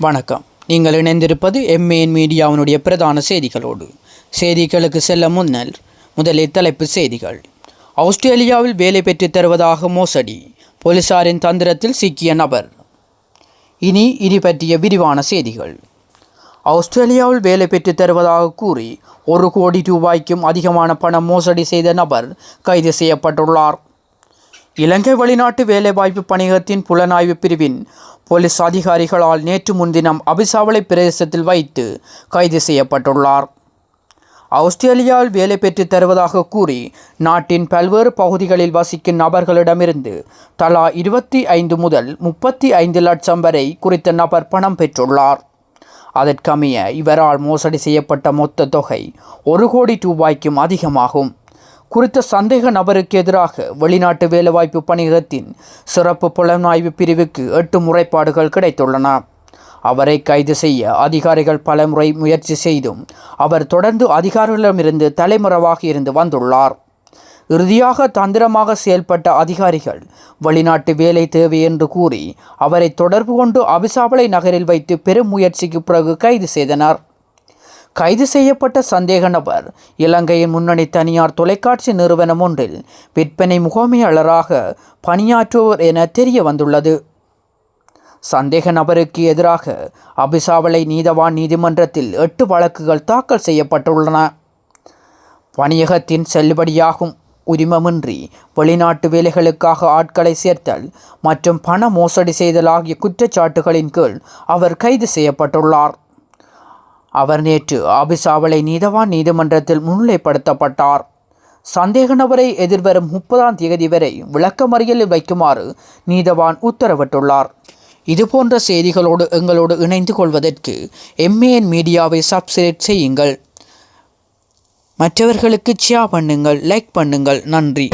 வணக்கம். நீங்கள் இணைந்திருப்பது எம்ஏஎன் மீடியாவினுடைய பிரதான செய்திகளோடு. செய்திகளுக்கு செல்ல முதலில் தலைப்பு செய்திகள். ஆஸ்திரேலியாவில் வேலை பெற்றுத் தருவதாக மோசடி, போலீசாரின் தந்திரத்தில் சிக்கிய நபர். இனி பற்றிய விரிவான செய்திகள். ஆஸ்திரேலியாவில் வேலை பெற்றுத் தருவதாக கூறி 1 கோடி ரூபாய்க்கும் அதிகமான பணம் மோசடி செய்த நபர் கைது செய்யப்பட்டுள்ளார். இலங்கை வெளிநாட்டு வேலைவாய்ப்பு பணியகத்தின் புலனாய்வு பிரிவின் போலீஸ் அதிகாரிகளால் நேற்று முன்தினம் அபிசாவளை பிரதேசத்தில் வைத்து கைது செய்யப்பட்டுள்ளார். ஆஸ்திரேலியாவில் வேலை பெற்றுத் தருவதாக கூறி நாட்டின் பல்வேறு பகுதிகளில் வசிக்கும் நபர்களிடமிருந்து தலா 25 முதல் 35 லட்சம் வரை குறித்த நபர் பணம் பெற்றுள்ளார். அதற்கமைய இவரால் மோசடி செய்யப்பட்ட மொத்த தொகை 1 கோடி ரூபாய்க்கும் அதிகமாகும். குறித்த சந்தேக நபருக்கு எதிராக வெளிநாட்டு வேலைவாய்ப்பு பணியகத்தின் சிறப்பு புலனாய்வு பிரிவுக்கு 8 முறைப்பாடுகள் கிடைத்துள்ளன. அவரை கைது செய்ய அதிகாரிகள் பலமுறை முயற்சி செய்தும் அவர் தொடர்ந்து அதிகாரிகளிடமிருந்து தலைமறைவாக இருந்து வந்துள்ளார். இறுதியாக தந்திரமாக செயல்பட்ட அதிகாரிகள் வெளிநாட்டு வேலை தேவை என்று கூறி அவரை தொடர்பு கொண்டு அபிசாவளை நகரில் வைத்து பெரும் முயற்சிக்கு பிறகு கைது செய்தனர். கைது செய்யப்பட்ட சந்தேக நபர் இலங்கையின் முன்னணி தனியார் தொலைக்காட்சி நிறுவனம் ஒன்றில் விற்பனை முகாமையாளராக பணியாற்றுவர் என தெரிய வந்துள்ளது. சந்தேக நபருக்கு எதிராக அபிசாவளை நீதவான் நீதிமன்றத்தில் 8 வழக்குகள் தாக்கல் செய்யப்பட்டுள்ளன. பணியகத்தின் செல்லுபடியாகும் உரிமமின்றி வெளிநாட்டு வேலைகளுக்காக ஆட்களை சேர்த்தல் மற்றும் பண மோசடி செய்தல் ஆகிய குற்றச்சாட்டுகளின் கீழ் அவர் கைது செய்யப்பட்டுள்ளார். அவர் நேற்று அபிசாவளை நீதவான் நீதிமன்றத்தில் முன்னிலைப்படுத்தப்பட்டார். சந்தேக நபரை எதிர்வரும் 30ஆம் தேதி வரை விளக்கமறியலில் வைக்குமாறு நீதவான் உத்தரவிட்டுள்ளார். இதுபோன்ற செய்திகளோடு எங்களோடு இணைந்து கொள்வதற்கு எம்ஏஎன் மீடியாவை சப்ஸ்கிரைப் செய்யுங்கள். மற்றவர்களுக்கு ஷேர் பண்ணுங்கள், லைக் பண்ணுங்கள். நன்றி.